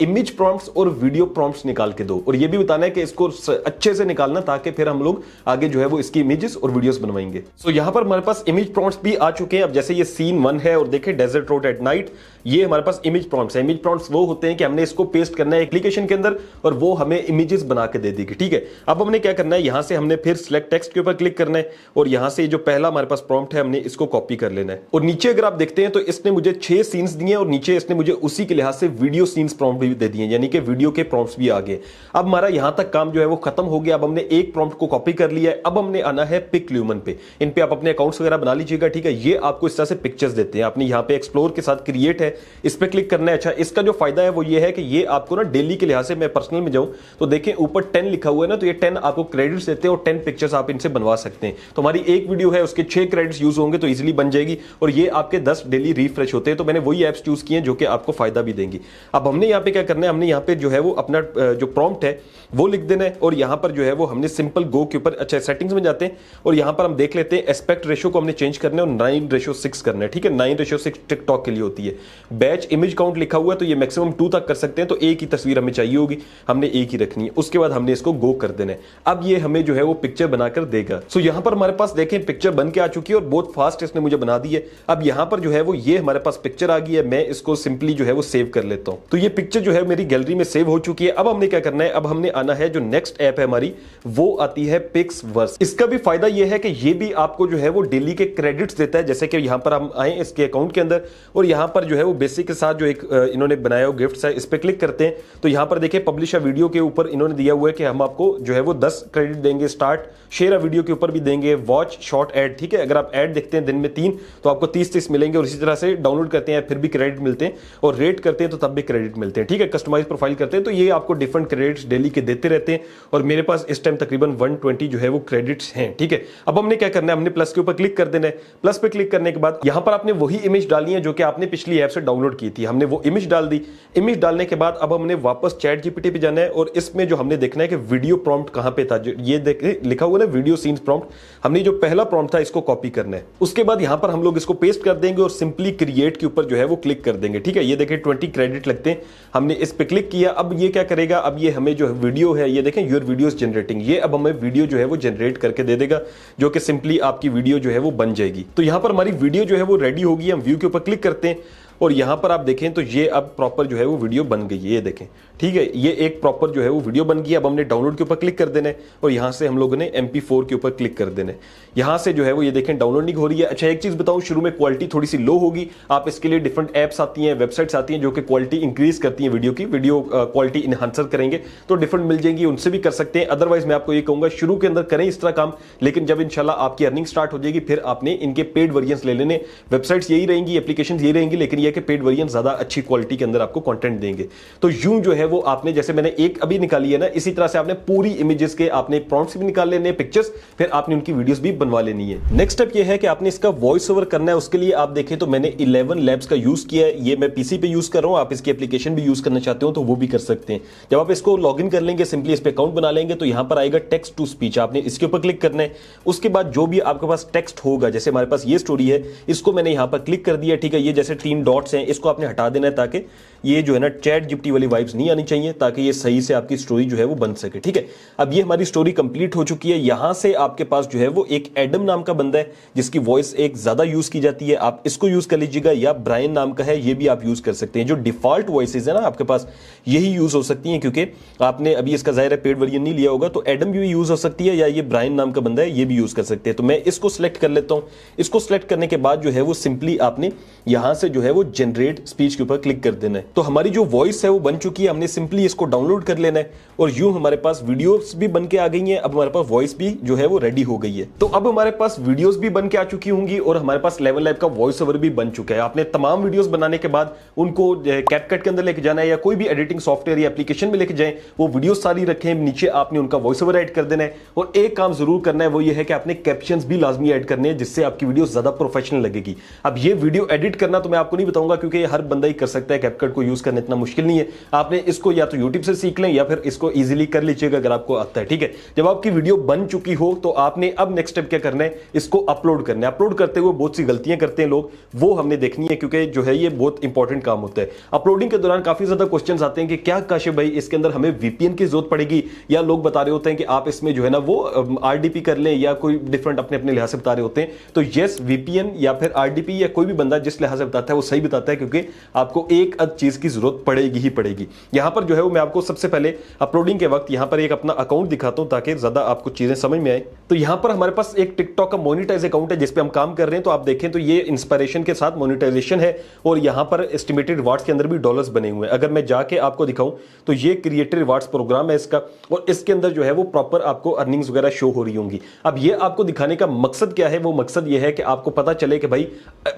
इमेज प्रॉम्प्ट्स और वीडियो प्रॉम्प्ट्स निकाल के दो, और ये भी बताना है कि इसको अच्छे से निकालना, ताकि फिर हम लोग आगे जो है वो इसकी इमेजेस और वीडियोस बनवाएंगे। सो यहां पर हमारे पास इमेज प्रॉम्प्ट्स भी आ चुके हैं। अब जैसे ये सीन 1 है, और देखें डेजर्ट रोड एट नाइट, ये हमारे पास इमेज प्रॉम्प्ट्स है। इमेज प्रॉम्प्ट्स वो होते हैं कि हमने इसको पेस्ट करना है एप्लीकेशन के अंदर और वो हमें इमेजेस बना के दे देगी, ठीक है। अब हमने क्या करना है, यहां से हमने फिर सिलेक्ट टेक्स्ट के ऊपर क्लिक करना है और यहां से जो पहला हमारे पास प्रॉम्प्ट है हमने इसको कॉपी कर लेना है। और नीचे अगर आप देखते हैं तो इसने मुझे 6 सीन्स दिए और नीचे इसने मुझे उसी के लिहाज से वीडियो सीन्स प्रॉम्प्ट भी दे दिए, यानी कि वीडियो के प्रॉम्प्ट्स भी आ गए। अब हमारा यहां तक काम जो है वो खत्म हो गया। अब हमने एक प्रॉम्प्ट को कॉपी कर लिया है, अब हमने आना है पिकल्यूमन पे। इन पे आप अपने अकाउंट्स वगैरह बना लीजिएगा, ठीक है। ये आपको इस तरह से पिक्चर्स देते हैं। आपने यहां पे एक्सप्लोर के साथ क्रिएट है, इस पे क्लिक करना है। अच्छा, इसका जो फायदा है वो ये है कि ये आपको ना डेली के लिहाज से, मैं पर्सनल में जाऊं तो देखें ऊपर 10 लिखा हुआ है ना, तो ये 10 आपको क्रेडिट्स देते हैं और 10 पिक्चर्स आप इनसे बनवा सकते हैं। तो हमारी एक वीडियो है उसके 6 क्रेडिट्स यूज होंगे तो इजीली बन जाएगी और ये आपके 10 डेली रिफ्रेश होते हैं। तो मैंने वही एप्स चूज किए जो कि आपको फायदा भी देंगी। अब हमने यहाँ पे क्या करना है, हमने यहाँ पे जो है वो अपना जो प्रॉम्प्ट है वो लिख देना है और यहाँ पर जो है वो हमने सिंपल गो के ऊपर, अच्छा सेटिंग्स में जाते हैं और यहाँ पर हम देख लेते हैं एस्पेक्ट रेशियो को हमने चेंज करना है और 9:6 करना है, ठीक है। 9:6 टिकटॉक के लिए होती है। बैच इमेज काउंट लिखा हुआ है तो ये मैक्सिमम 2 तक कर सकते हैं, तो एक ही तस्वीर हमें चाहिए होगी, हमने एक ही रखनी है। उसके बाद हमने इसको गो कर देना है। अब ये हमें जो है वो पिक्चर बनाकर देगा। सो यहाँ पर हमारे पास देखें पिक्चर बन के आ चुकी है और बहुत फास्ट इसने मुझे बना दी है। अब यहाँ पर जो है वो ये हमारे पास पिक्चर आ गई है। मैं इसको सिंपली जो है वो सेव कर लेता हूँ। तो ये पिक्चर जो है मेरी गैलरी में सेव हो चुकी है। अब हमने क्या करना है, अब हमने आना है जो नेक्स्ट ऐप है हमारी, वो आती है पिक्सवर्स। इसका भी फायदा ये है कि ये भी आपको जो है वो डेली के क्रेडिट्स देता है। जैसे कि यहाँ पर हम आए इसके अकाउंट के अंदर और यहाँ पर जो है वो बेसिक के साथ जो एक इन्होंने बनाया हो गिफ्ट्स है, इस पे क्लिक करते हैं तो यहाँ पर देखिए पब्लिश अ वीडियो के ऊपर इन्होंने दिया हुआ है कि हम आपको जो है वो 10 क्रेडिट देंगे, स्टार्ट शेयर अ वीडियो के ऊपर भी देंगे, वॉच शॉर्ट एड, ठीक है। अगर आप एड देखते हैं दिन में 3 तो आपको 30 मिलेंगे और इसी तरह से डाउनलोड करते हैं फिर भी क्रेडिट मिलते हैं और रेट करते हैं तो तब भी क्रेडिट मिलते हैं, ठीक है। कस्टमाइज प्रोफाइल करते हैं तो ये आपको डिफरेंट क्रेडिट्स डेली के देते रहते हैं और मेरे पास इस टाइम तकरीबन 120 जो है वो क्रेडिट्स हैं, ठीक है। अब हमने क्या करना है, हमने प्लस के ऊपर क्लिक कर देना है। प्लस पे क्लिक करने के बाद यहां पर आपने वही इमेज डाली है जो कि आपने पिछली ऐप से डाउनलोड की थी। हमने वो इमेज डाल दी। इमेज डालने के बाद अब हमने वापस चैट जीपीटी पे जाना है और इसमें जो हमने देखना है कि वीडियो प्रॉम्प्ट कहां पे था, ये देख लिखा हुआ है ना वीडियो सीन्स प्रॉम्प्ट। हमने जो पहला प्रॉम्प्ट था इसको कॉपी करना है। उसके बाद यहां पर हम लोग इसको पेस्ट कर देंगे और सिंपली क्रिएट के ऊपर जो है वो क्लिक कर देंगे, ठीक है। ये देखें 20 क्रेडिट लगते हैं। हमने इस पे क्लिक किया। अब ये क्या करेगा, अब ये हमें जो वीडियो है ये देखें योर वीडियोस जनरेटिंग, ये अब हमें वीडियो जो है वो जनरेट करके दे देगा जो कि सिंपली आपकी वीडियो जो है वो बन जाएगी। तो यहां पर हमारी वीडियो जो है वो रेडी होगी। हम व्यू के ऊपर क्लिक करते हैं और यहां पर आप देखें तो ये अब प्रॉपर जो है वो वीडियो बन गई है, ये देखें, ठीक है। ये एक प्रॉपर जो है वो वीडियो बन गई। अब हमने डाउनलोड के ऊपर क्लिक कर देना है और यहां से हम लोगों ने MP4 के ऊपर क्लिक कर देना है। यहां से जो है वो ये देखें डाउनलोडिंग हो रही है। अच्छा एक चीज बताऊं, शुरू में क्वालिटी थोड़ी सी लो होगी। आप इसके लिए डिफरेंट एप्स आती हैं, वेबसाइट्स आती हैं जो कि क्वालिटी इंक्रीज करती हैं वीडियो की, वीडियो क्वालिटी इनहांसर करेंगे तो डिफरेंट मिल जाएंगी, उनसे भी कर सकते हैं। अदरवाइज मैं आपको ये कहूंगा शुरू के अंदर करें इस तरह काम, लेकिन जब इंशाल्लाह आपकी अर्निंग स्टार्ट हो जाएगी फिर आपने इनके पेड वेरिएंट्स ले लेने। वेबसाइट्स यही रहेंगी, एप्लीकेशन यही रहेंगी, लेकिन यह कि पेड वेरिएंट ज्यादा अच्छी क्वालिटी के अंदर आपको कंटेंट देंगे। तो यूं जो है वो आपने, जैसे मैंने एक अभी निकाली है ना, इसी तरह से आपने पूरी इमेजेस के आपने प्रॉम्प्ट्स भी निकाल लेने, पिक्चर्स, फिर आपने उनकी वीडियोस भी बनवा लेनी है। नेक्स्ट स्टेप ये है कि आपने इसका वॉइस ओवर करना है। उसके लिए आप देखें तो मैंने 11 लैब्स का यूज किया है। ये मैं पीसी पे यूज कर रहा हूं, आप इसकी एप्लीकेशन भी यूज करना चाहते हो तो वो भी कर सकते हैं। जब आप इसको लॉगिन कर लेंगे, सिंपली इस पे अकाउंट बना लेंगे तो यहां पर आएगा टेक्स्ट टू स्पीच, आपने इसके ऊपर क्लिक करना है। उसके बाद जो भी आपके पास टेक्स्ट होगा, जैसे हमारे पास ये स्टोरी है, इसको मैंने यहां पर क्लिक कर दिया, ठीक है। ये जैसे 3 डॉट्स हैं, इसको आपने हटा देना है ताकि ये जो है ना चैट जीपीटी वाली वाइब्स नहीं आनी चाहिए, ताकि ये सही से आपकी स्टोरी जो है वो बन सके, ठीक है। अब ये हमारी स्टोरी कंप्लीट हो चुकी है। यहां से आपके पास जो है वो एक एडम नाम का बंदा है जिसकी वॉइस एक ज्यादा यूज की जाती है, आप इसको यूज कर लीजिएगा, या ब्रायन नाम का है, ये भी आप यूज कर सकते हैं। जो डिफॉल्ट वॉइसेज है ना आपके पास, यही यूज हो सकती हैं, क्योंकि आपने अभी इसका जाहिर है पेड वर्जन नहीं लिया होगा, तो एडम भी यूज हो सकती है, या ये ब्रायन नाम का बंदा है ये भी यूज कर सकते हैं। तो मैं इसको सिलेक्ट कर लेता हूं। इसको सिलेक्ट करने के बाद जो है वो सिंपली आपने यहां से जो है वो जनरेट स्पीच के ऊपर क्लिक कर देना है। तो हमारी जो वॉइस है वो बन चुकी है, हमने सिंपली इसको डाउनलोड कर लेना है और यूं हमारे पास वीडियोस भी बन के आ गई हैं। अब हमारे पास वॉइस भी जो है वो रेडी हो गई है। तो अब हमारे पास वीडियोस भी बन के आ चुकी होंगी और हमारे पास लेवल लाइव का वॉइस ओवर भी बन चुका है। आपने तमाम वीडियोस बनाने के बाद उनको कैपकट के अंदर लेके जाना है, या कोई भी एडिटिंग सॉफ्टवेयर या एप्लीकेशन में लेके जाएं, वो वीडियोस सारी रखें, नीचे आपने उनका वॉइस ओवर ऐड कर देना है। और एक काम जरूर करना है, वो ये है कि आपने कैप्शंस भी लाजमी ऐड करने हैं, जिससे आपकी वीडियो ज्यादा प्रोफेशनल लगेगी। अब ये वीडियो एडिट करना तो मैं आपको नहीं बताऊंगा, क्योंकि हर बंदा ही कर सकता है, कैपकट को यूज करना इतना मुश्किल नहीं है। आपने इसको या तो यूट्यूब से सीख लें या फिर इसको इजीली कर लीजिएगा अगर आपको आता है, ठीक है। जब आपकी वीडियो बन चुकी हो तो आपने अब नेक्स्ट स्टेप क्या करना है, इसको अपलोड करना है। अपलोड करते हुए बहुत सी गलतियां करते हैं लोग, वो हमने देखनी है, क्योंकि जो है ये बहुत इंपॉर्टेंट काम होता है। अपलोडिंग के दौरान काफी ज्यादा क्वेश्चंस आते हैं कि क्या काशिफ भाई इसके अंदर हमें वीपीएन की जरूरत पड़ेगी, या लोग बता रहे होते हैं कि आप इसमें जो है ना वो आरडीपी कर लें, या कोई डिफरेंट अपने अपने लिहाज से बता रहे होते हैं। तो यस, वीपीएन या फिर आरडीपी या कोई भी बंदा जिस लिहाज से बताता है वो सही बताता है, क्योंकि आपको एक अद चीज की जरूरत पड़ेगी ही पड़ेगी। यहां पर जो है वो मैं आपको सबसे पहले अपलोडिंग के वक्त यहां पर एक अपना अकाउंट दिखाता हूं ताकि ज्यादा आपको चीजें समझ में आए। तो यहां पर हमारे पास एक टिकटॉक का मोनेटाइज अकाउंट है जिस पे हम काम कर रहे हैं। तो आप देखें तो ये इंस्पिरेशन के साथ मोनेटाइजेशन है और यहां पर एस्टिमेटेड रिवार्ड्स के अंदर भी डॉलर्स बने हुए हैं। अगर मैं जाके आपको दिखाऊं तो ये क्रिएटर रिवार्ड्स प्रोग्राम है इसका, और इसके अंदर जो है वो प्रॉपर आपको अर्निंग्स वगैरह शो हो रही होंगी। अब ये आपको दिखाने का मकसद क्या है? वो मकसद ये है कि आपको पता चले कि भाई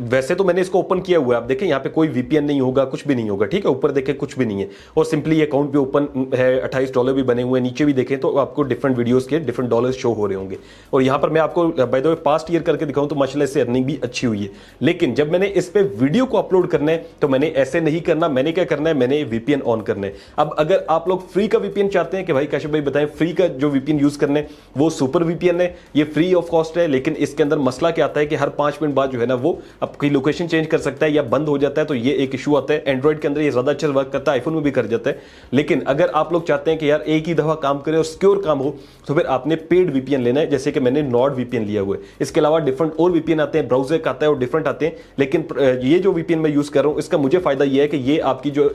वैसे तो मैंने इसको ओपन किया हुआ है, आप देखें यहाँ पे कोई वीपीएन नहीं होगा, कुछ भी नहीं होगा, ठीक है। ऊपर देखें कुछ भी नहीं है और सिंपली अकाउंट भी ओपन है, $28 भी बने हुए हैं। नीचे भी देखें तो आपको डिफरेंट वीडियोस के डिफरेंट डॉलर्स शो हो रहे होंगे। और यहाँ पर मैं आपको by the way past year करके दिखाऊं तो माशाल्लाह इससे अर्निंग भी अच्छी हुई है। लेकिन जब मैंने इस पे वीडियो को अपलोड करना है तो मैंने ऐसे नहीं करना, मैंने क्या करना है, मैंने वीपीएन ऑन करना है। अब अगर आप लोग फ्री का वीपीएन चाहते हैं कि भाई काशिफ भाई बताएं फ्री का जो वीपीएन यूज करने, वो सुपर वीपीएन है, ये फ्री ऑफ कॉस्ट है। लेकिन इसके अंदर मसला क्या आता है कि हर 5 मिनट बाद जो है ना वो आपकी लोकेशन चेंज कर सकता है या बंद हो जाता है, तो ये एक इशू आता है। एंड्रॉइड के अंदर ये ज्यादा अच्छा वर्क करता है, आईफोन में भी कर जाता है। लेकिन अगर आप लोग चाहते हैं कि यार एक ही दफा काम करे और सिक्योर काम हो, तो फिर आपने पेड वीपीएन लेना है, जैसे कि मैंने नॉर्ड वीपीएन लिया हुआ है। इसके अलावा डिफरेंट और वीपीएन आते हैं, ब्राउजर का आता है और डिफरेंट आते हैं। लेकिन ये जो वीपीएन मैं यूज कर रहा हूं इसका मुझे फायदा ये है कि ये आपकी जो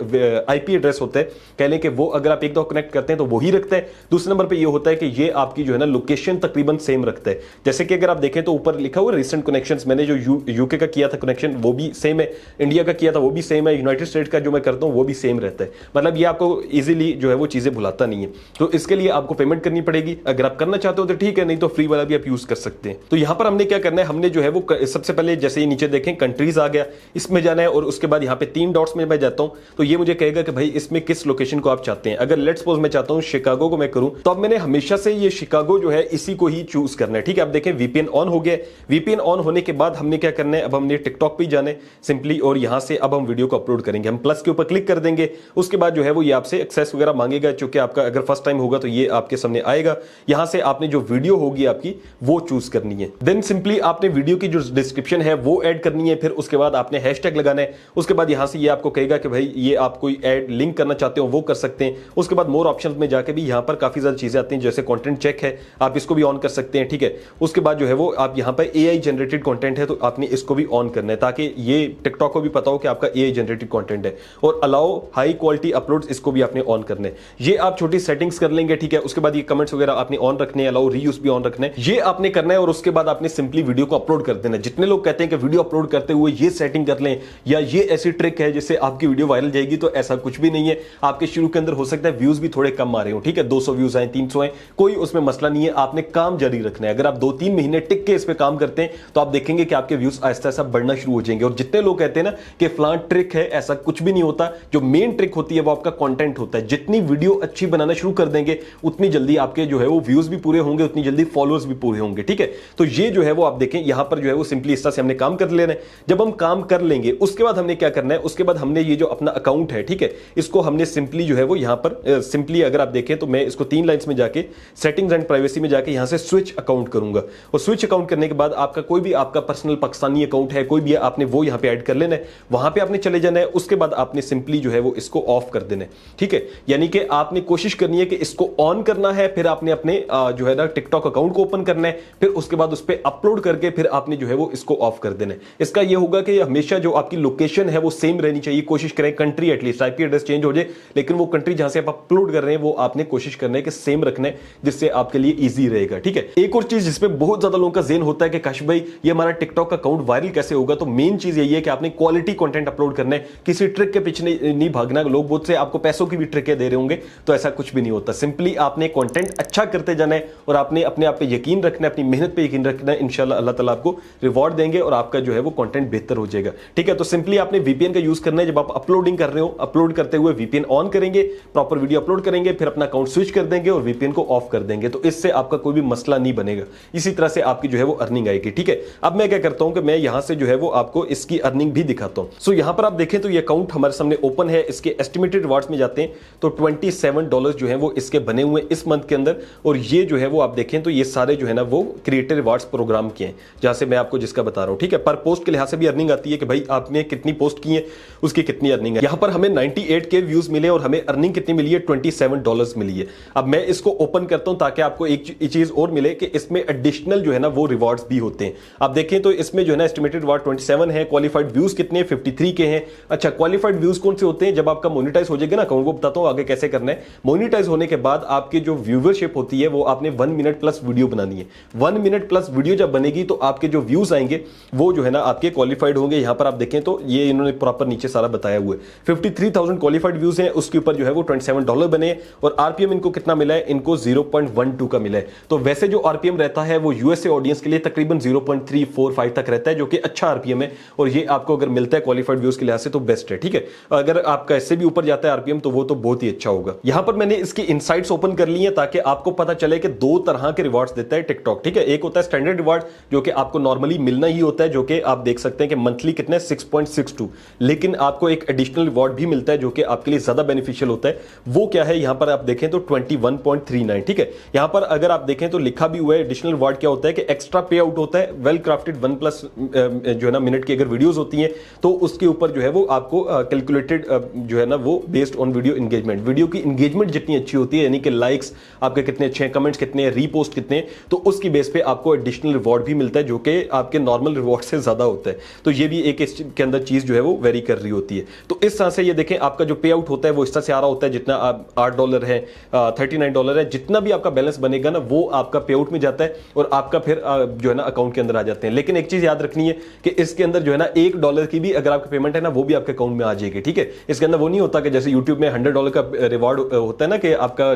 आईपी एड्रेस होता है, कह लें कि वो अगर आप एक दो कनेक्ट करते हैं तो वही रखता है। दूसरे नंबर पे ये होता है कि ये आपकी जो है ना लोकेशन तकरीबन सेम रखता है। जैसे कि अगर आप देखें तो ऊपर लिखा हुआ रिसेंट कनेक्शंस, मैंने जो यूके का किया था कनेक्शन वो भी सेम है, इंडिया का किया था वो भी सेम है, यूनाइटेड स्टेट का जो मैं करता हूं वो भी सेम रहता है। मतलब ये आपको इजीली जो है वो चीजें भुलाता नहीं है। तो इसके लिए आपको पेमेंट करनी पड़ेगी। अगर आप करना चाहते हो तो ठीक है, नहीं तो फ्री वाला भी आप यूज कर सकते हैं। तो यहां पर हमने क्या करना है, हमने जो है वो सबसे पहले जैसे ही नीचे देखें कंट्रीज आ गया, इसमें जाना है। और उसके बाद यहाँ पे 3 डॉट्स में मैं जाता हूं तो ये मुझे कहेगा कि भाई इसमें किस लोकेशन को आप चाहते हैं। अगर लेट्स सपोज मैं चाहता हूं शिकागो को मैं करूं, तो अब मैंने हमेशा से ये शिकागो जो है इसी को ही चूज करना है, ठीक है। अब देखें वीपीएन ऑन हो गया। वीपीएन ऑन होने के बाद हमने क्या करना है, अब हमने टिकटॉक पे जाना है सिंपली, और यहां से अब हम वीडियो को अपलोड करेंगे। हम प्लस के ऊपर क्लिक कर देंगे, उसके बाद जो है वो ये आपसे एक्सेस वगैरह मांगेगा। चूंकि आपका अगर फर्स्ट टाइम होगा तो ये आपके सामने आएगा। यहां से आपने जो वीडियो होगी आपकी वो चूज करनी है। देन सिंपली आपने वीडियो की जो डिस्क्रिप्शन है वो ऐड करनी है। फिर उसके बाद आपने हैशटैग लगाना है। उसके बाद यहां से ये आपको कहेगा कि भाई ये आप कोई ऐड लिंक करना चाहते हो वो कर सकते हैं। उसके बाद मोर ऑप्शंस में जाके भी यहां पर काफी ज्यादा चीजें आती हैं, जैसे कंटेंट चेक है, आप इसको भी ऑन कर सकते हैं, ठीक है। उसके बाद जो है वो आप यहां पर एआई जनरेटेड कंटेंट है तो आपने इसको भी ऑन करना है, ताकि ये टिकटॉक को भी पता हो कि आपका एआई जनरेटेड कंटेंट है। और अलाउ हाई क्वालिटी अपलोड्स, इसको भी आपने ऑन करना है। ये आप छोटी सेटिंग्स कर लेंगे, ठीक है। उसके बाद ये कमेंट्स वगैरह आपने ऑन रखने हैं, अलाउ रीयूज भी ऑन रखना है, ये आपने करना है। और उसके बाद आपने सिंपली वीडियो को अपलोड कर देना है। जितने लोग कहते हैं कि वीडियो अपलोड करते हुए ये सेटिंग कर लें या ये ऐसी ट्रिक है जिससे आपकी वीडियो वायरल जाएगी, तो ऐसा कुछ भी नहीं है। आपके शुरू के अंदर हो सकता है व्यूज भी थोड़े कम आ रहे हो, ठीक है, 200 व्यूज आए, 300 आए, कोई उसमें मसला नहीं है। आपने काम जारी रखना है। अगर आप 2-3 महीने टिक के इस पे काम करते हैं तो आप देखेंगे कि आपके व्यूज आहिस्ता आहिस्ता बढ़ना शुरू हो जाएंगे। और जितने लोग कहते हैं ना कि फलां ट्रिक है, ऐसा कुछ भी नहीं होता। जो मेन ट्रिक होती है वो आपका कंटेंट होता है। जितनी वीडियो अच्छी बनाना शुरू कर देंगे उतनी जल्दी आपके जो है वो व्यूज भी पूरे होंगे, उतनी जल्दी फॉलोअर्स भी पूरे होंगे, ठीक है। तो ये जो है वो आप देखें यहां पर जो है वो सिंपली इस तरह से हमने काम कर लेना है। जब हम काम कर लेंगे उसके बाद हमने क्या करना है, उसके बाद हमने ये जो अपना अकाउंट है, ठीक है, इसको हमने सिंपली जो है वो यहां पर सिंपली अगर आप देखें तो मैं इसको 3 लाइंस में जाके सेटिंग्स एंड प्राइवेसी में जाके यहां से स्विच अकाउंट करूंगा। और स्विच अकाउंट करने के बाद आपका कोई भी आपका पर्सनल पाकिस्तानी अकाउंट है, कोई भी आपने वो यहां पे ऐड कर लेना है, वहां पे आपने चले जाना है। उसके बाद आपने सिंपली जो है वो इसको ऑफ कर देना है, ठीक है। यानी कि आपने कोशिश करनी है कि इसको ऑन करना है, फिर आपने अपने जो है ना टिकटॉक अकाउंट को ओपन करना है, फिर उसके बाद उस पर अपलोड करके फिर आपने जो है वो इसको ऑफ कर देना है। इसका यह होगा कि हमेशा जो आपकी लोकेशन है वो सेम रहनी चाहिए। कोशिश करें country at least IP address change हो जाए, लेकिन वो कंट्री जहां से आप अपलोड कर रहे हैं वो आपने कोशिश करना है कि सेम रखना है, जिससे आपके लिए इजी रहेगा, ठीक है। एक और चीज जिसमें बहुत ज्यादा लोगों का ज़हन होता है कि काशिफ भाई ये हमारा टिकटॉक अकाउंट वायरल कैसे होगा, तो मेन चीज यही है कि आपने क्वालिटी कंटेंट अपलोड करना है। किसी ट्रिक के पीछे नहीं भागना। लोग बहुत से आपको पैसों की भी ट्रिकें दे रहे होंगे, तो ऐसा कुछ भी नहीं होता। सिंपली आपने कंटेंट अच्छा करते जाना है और आपने अपने आप पे यकीन रखना है, अपनी मेहनत पे यकीन रखना है। इंशाल्लाह अल्लाह ताला आपको रिवॉर्ड देंगे और आपका जो है वो कंटेंट बेहतर हो जाएगा, ठीक है। तो सिंपली आपने वीपीएन का यूज करना है। जब आप अपलोडिंग कर रहे हो, अपलोड करते हुए वीपीएन ऑन करेंगे, प्रॉपर वीडियो अपलोड करेंगे, फिर अपना अकाउंट स्विच कर देंगे और वीपीएन को ऑफ कर देंगे। तो इससे आपका कोई भी मसला नहीं बनेगा। इसी तरह से आपकी जो है वो अर्निंग आएगी, ठीक है। अब मैं क्या करता हूं कि मैं यहां से जो है वो आपको इसकी अर्निंग भी दिखाता हूं। सो यहां पर आप देखें तो ये अकाउंट हमारे सामने ओपन है। इसके एस्टिमेटेड रिवार्ड्स में जाते हैं तो $27 जो है वो इसके बने हुए इस मंथ के अंदर। और ये जो है वो आप देखें तो ये सारे जो है ना वो क्रिएटर रिवार्ड्स प्रोग्राम के हैं, जहां से मैं आपको जिसका बता रहा हूं, ठीक है। पर पोस्ट के लिहाज से भी अर्निंग आती है कि भाई आपने कितनी पोस्ट की है उसकी कितनी अर्निंग है। यहां पर हमें 98K व्यूज मिले और हमें अर्निंग कितनी मिली है, $27 मिली है। अब मैं इसको ओपन करता हूं ताकि आपको एक चीज और मिले कि इसमें एडिशनल जो है ना वो रिवार्ड्स भी होते हैं। आप देखें तो इसमें जो है ना एस्टिमेटेड रिवार्ड 27 है, क्वालिफाइड व्यूज कितने 53 के हैं। अच्छा, क्वालिफाइड व्यूज कौन से होते हैं? जब आपका मोनेटाइज हो जाएगा ना अकाउंट, वो बताता हूं आगे कैसे करना है। मोनेटाइज होने के बाद आपकी जो व्यूवरशिप होती है वो आपने 1 मिनट प्लस वीडियो बनानी है। 1 मिनट प्लस वीडियो जब बनेगी तो आपके जो व्यूज आएंगे वो जो है ना आपके क्वालिफाइड होंगे। यहां पर आप देखें तो ये इन्होंने प्रॉपर नीचे सारा बताया हुआ है। 53,000 क्वालिफाइड व्यूज हैं, उसके ऊपर जो है वो $27 बने और आरपीएम इनको कितना मिला है? इनको 0.12 का मिला है। तो वैसे जो आरपीएम रहता है वो यूएसए ऑडियंस के लिए तकरीबन 0.345 तक रहता है, जो कि अच्छा आरपीएम है और ये आपको अगर मिलता है क्वालिफाइड व्यूज के लिहाज से तो बेस्ट है। ठीक है, अगर आपका इससे भी ऊपर जाता है आरपीएम तो वो तो बहुत ही अच्छा होगा। यहां पर मैंने इसकी इनसाइट्स ओपन कर ली है ताकि आपको पता चले कि दो तरह के रिवार्ड्स देता है टिकटॉक। ठीक है, एक होता है स्टैंडर्ड रिवार्ड जो कि आपको नॉर्मली मिलना ही होता है, जो कि आप देख सकते हैं कि मंथली कितने 6.62, लेकिन आपको एक एडिशनल रिवार्ड भी मिलता है जो कि आपके लिए ज्यादा बेनिफिशियल होता है। वो क्या है? यहां पर आप देखें तो 21.39। ठीक है, यहां पर अगर आप देखें तो लिखा भी हुआ है एडिशनल रिवार्ड क्या होता है कि एक्स्ट्रा पे आउट होता है। वेल क्राफ्टेड 1+ जो है ना मिनट की अगर वीडियोस होती हैं तो उसके ऊपर जो है वो आपको कैलकुलेटेड जो है ना वो based on video engagement, video की एंगेजमेंट जितनी अच्छी होती है, यानी कि लाइक्स आपके कितने अच्छे हैं, कमेंट्स कितने हैं, रीपोस्ट कितने, तो उसकी बेस पे आपको एडिशनल रिवॉर्ड भी मिलता है जो कि आपके नॉर्मल रिवॉर्ड से ज्यादा होता है। तो ये भी एक इसके अंदर चीज जो है वो वेरी कर रही होती है। तो इस तरह से ये देखें आपका जो पे आउट होता है वो इस तरह से आ रहा होता है, जितना आप $8 है, $39 है, जितना भी आपका बैलेंस बनेगा ना वो आपका पे आउट में जाता है और आपका फिर जो है ना अकाउंट के अंदर आ जाते हैं। लेकिन एक चीज याद रखनी है कि इसके अंदर जो है ना $1 की भी अगर आपका पेमेंट है ना वो भी आपके अकाउंट में आ जाएगी। ठीक है, इसके अंदर वो नहीं होता कि जैसे यूट्यूब में $100 का रिवॉर्ड होता है ना कि आपका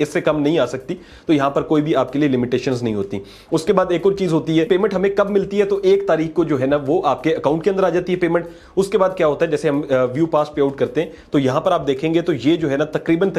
इससे कम नहीं आ सकती, तो यहां पर कोई भी आपके लिए लिमिटेशंस नहीं होती। उसके बाद एक और चीज होती है, पेमेंट हमें कब मिलती है? तो 1 तारीख को जो है ना वो आपके अकाउंट के अंदर आ जाती है पेमेंट। उसके बाद क्या होता है, जैसे हम व्यू पास पे आउट करते हैं तो यहां पर आप देखेंगे तो ये जो है ना तकरीबन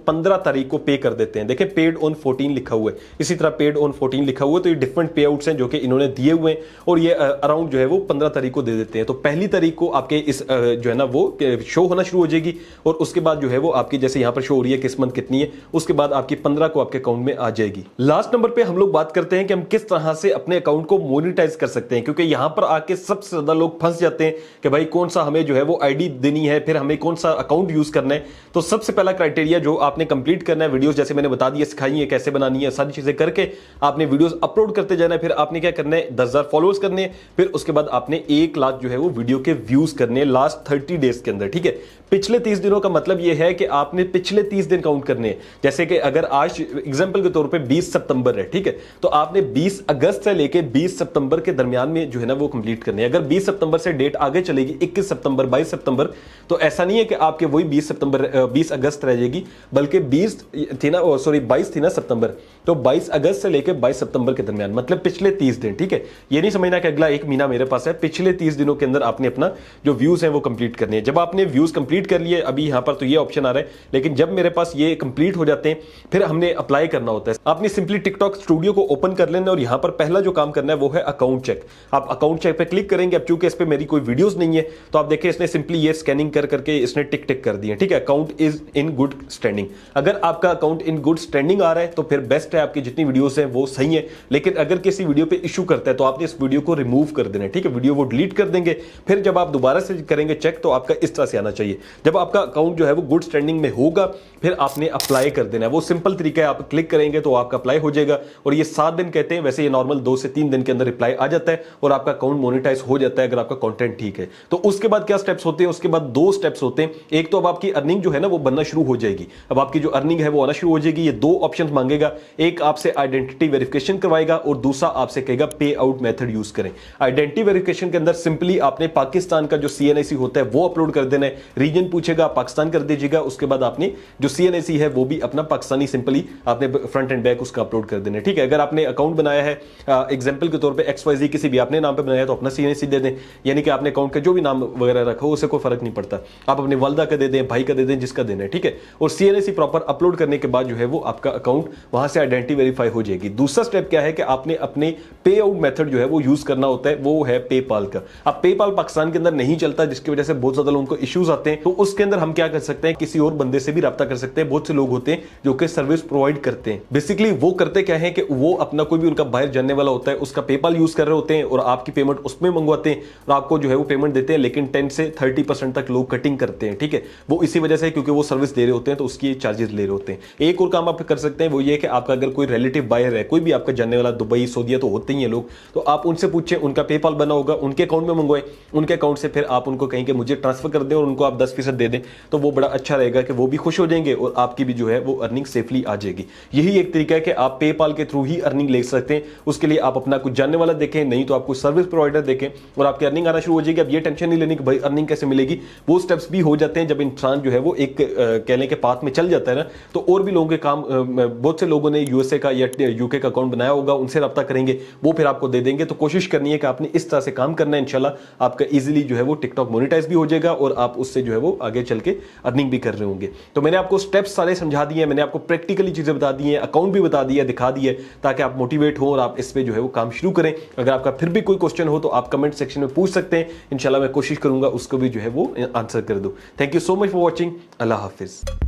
15 तारीख को पे कर देते हैं। देखें पेड ऑन 14 लिखा हुआ है, इसी तरह पेड ऑन 14 लिखा हुआ है। तो ये डिफरेंट पे आउट्स हैं जो कि इन्होंने दिए हुए हैं और ये अराउंड जो है वो 15 तारीख को दे देते हैं। तो पहली तारीख को आपके इस जो है ना वो शो होना शुरू हो जाएगी और उसके बाद जो है वो आपकी जैसे यहां पर शो हो रही है किस्मत कितनी है, उसके बाद आपकी 15 को आपके अकाउंट में आ जाएगी। लास्ट नंबर पे हम लोग बात करते हैं कि हम किस तरह से अपने अकाउंट को मोनेटाइज कर सकते हैं, क्योंकि यहां पर आके सबसे ज्यादा लोग फंस जाते हैं कि भाई कौन सा हमें जो है वो आईडी देनी है, फिर हमें कौन सा अकाउंट यूज करना है। तो सबसे पहला क्राइटेरिया जो आपने कंप्लीट करना है, वीडियोस जैसे मैंने बता दिया सिखाई है कैसे बनानी है, सारी चीजें करके आपने वीडियोस अपलोड करते जाना है। फिर आपने क्या करना है, 10,000 फॉलोअर्स करने हैं, फिर उसके बाद आपने 1 लाख जो है वो वीडियो के व्यूज करने हैं लास्ट 30 डेज के अंदर। ठीक है, पिछले 30 दिनों का मतलब यह है कि आपने पिछले 30 दिन काउंट करने हैं। जैसे कि अगर आज एग्जांपल के तौर पे 20 सितंबर है, ठीक है, तो आपने 20 अगस्त से लेके 20 सितंबर के दरमियान में जो है ना वो कंप्लीट करने हैं। अगर 20 सितंबर से डेट आगे चलेगी 21 सितंबर 22 सितंबर, तो ऐसा नहीं है कि आपके वही 20 अगस्त रह जाएगी, बल्कि 20 थी ना, सॉरी 22 थी ना सितंबर, तो 22 अगस्त से लेकर 22 सितंबर के दरमियान, मतलब पिछले 30 दिन। ठीक है, ये नहीं समझना कि अगला 1 महीना मेरे पास है, पिछले 30 दिनों के अंदर आपने अपना जो व्यूज है वो कंप्लीट करने हैं। जब आपने व्यूज कंप्लीट कर लिए, अभी यहां पर तो ये ऑप्शन आ रहा है, लेकिन जब मेरे पास ये कंप्लीट हो जाते हैं फिर हमने अप्लाई करना होता है। आपने सिंपली टिकटॉक स्टूडियो को ओपन कर लेना और यहां पर पहला जो काम करना है वो है अकाउंट चेक। आप अकाउंट चेक पे क्लिक करेंगे। अब चूंकि इस पे मेरी कोई वीडियोस नहीं है तो आप देखिए इसने सिंपली ये स्कैनिंग कर करके इसने टिक टिक कर दिए। ठीक है, account is in good standing. अगर आपका अकाउंट इन गुड स्टैंडिंग आ रहा है तो फिर बेस्ट है, आपकी जितनी वीडियोस हैं वो सही है। लेकिन अगर किसी वीडियो पे इशू करता है तो आपने इस वीडियो को रिमूव कर देना है। ठीक है, वीडियो वो डिलीट कर देंगे। फिर जब आप दोबारा से करेंगे चेक तो आपका इस तरह से आना चाहिए। जब आपका अकाउंट जो है वो गुड स्टैंडिंग में होगा फिर आपने अप्लाई कर देना है। वो सिंपल तरीका है, आप क्लिक करेंगे तो आपका अप्लाई हो जाएगा और ये 7 दिन कहते हैं, वैसे ये नॉर्मल 2 से 3 दिन के अंदर रिप्लाई आ जाता है और आपका अकाउंट मोनेटाइज हो जाता है अगर आपका कंटेंट ठीक है। तो उसके बाद क्या स्टेप्स होते हैं? उसके बाद 2 स्टेप्स होते हैं। एक तो अब आपकी अर्निंग जो है ना वो बनना शुरू हो जाएगी। अब आपकी जो अर्निंग है वो आना शुरू हो जाएगी। ये 2 ऑप्शन मांगेगा, एक आपसे आइडेंटिटी वेरिफिकेशन करवाएगा और दूसरा आपसे कहेगा पे आउट मेथड यूज करें। आइडेंटिटी वेरिफिकेशन के अंदर सिंपली आपने पाकिस्तान का जो CNIC होता है वो अपलोड कर देना है। रीजन पूछेगा, पाकिस्तान कर दीजिएगा। उसके बाद आपने जो CNIC है वो भी अपना पाकिस्तानी सिंपली आपने फ्रंट एंड बैक उसका अपलोड कर देना है। ठीक है, अगर आपने अकाउंट बनाया है एग्जांपल के तौर पे XYZ किसी भी आपने नाम पे बनाया तो अपना CNIC दे दें, यानी कि आपने अकाउंट का जो भी नाम वगैरह रखा हो उससे कोई फर्क नहीं पड़ता। आप अपने वालदा का दे दें, भाई का दे दें, जिसका देना है। ठीक है, और CNIC प्रॉपर अपलोड करने के बाद जो है वो आपका अकाउंट वहां से आइडेंटिटी वेरीफाई हो जाएगी। दूसरा स्टेप क्या है कि आपने अपने पे आउट मेथड जो है वो यूज करना होता है, वो है पेपाल का। अब पेपाल पाकिस्तान के अंदर नहीं चलता, जिसकी वजह से बहुत ज्यादा लोगों को इश्यूज आते हैं। तो उसके अंदर हम क्या कर सकते हैं, किसी और बंदे से भी रब्ता कर सकते हैं। बहुत से लोग होते हैं जो कि सर्विस प्रोवाइड करते हैं। बेसिकली वो करते क्या है कि वो अपना कोई भी उनका बाहर जानने वाला होता है उसका पेपाल यूज कर रहे होते हैं और आपकी पेमेंट उसमें मंगवाते हैं और आपको जो है वो पेमेंट देते हैं, लेकिन 10 से 30% तक लोग कटिंग करते हैं। ठीक है, वो इसी वजह से क्योंकि वो सर्विस दे रहे होते हैं तो उसकी चार्जेस ले रहे होते हैं। एक और काम आप कर सकते हैं, वो ये कि आपका अगर कोई रिलेटिव बाहर है, कोई भी आपका जानने वाला, दुबई, सऊदीया तो होते ही है लोग, तो आप उनसे पूछें, उनका पेपाल बना होगा, उनके अकाउंट में मंगवाए। उनके अकाउंट से फिर आप उनको कहेंगे मुझे ट्रांसफर कर दें और उनको आप 10% दे दें, तो वो बड़ा अच्छा रहेगा कि वो भी खुश हो जाएंगे और आपकी भी जो है वो अर्निंग सेफली आ जाएगी। यही एक तरीका है कि आप पेपाल के थ्रू ही अर्निंग ले सकते हैं। उसके लिए आप अपना कुछ जानने वाला देखें, नहीं तो आपको सर्विस प्रोवाइडर देखें और आपकी अर्निंग आना शुरू हो जाएगी। अब ये टेंशन नहीं लेनी कि भाई अर्निंग कैसे मिलेगी, वो स्टेप्स भी हो जाते हैं जब इंसान जो है वो एक कहने के पाथ में चल जाता है ना। तो और भी लोगों के काम, बहुत से लोगों ने यूएसए का या यूके का अकाउंट बनाया होगा, उनसे रब्ता करेंगे, वो फिर आपको दे देंगे। तो कोशिश करनी है कि आपने इस तरह से काम करना है, इंशाल्लाह आपका इजीली जो है वो टिकटॉक मोनेटाइज भी हो जाएगा और आप उससे जो है वो आगे चल के अर्निंग भी कर रहे होंगे। तो मैंने आपको स्टेप्स सारे समझा दिए हैं, मैंने आपको प्रैक्टिकली चीजें बता दी हैं, अकाउंट भी बता दिया, दिखा दिया, ताकि आप मोटिवेट हो और आप इस पे जो है वो काम शुरू करें। अगर आपका फिर भी कोई क्वेश्चन हो तो आप कमेंट सेक्शन में पूछ सकते हैं, इंशाल्लाह मैं कोशिश करूंगा उसको भी जो है वो आंसर कर दूं। Thank you so much for watching. Allah Hafiz.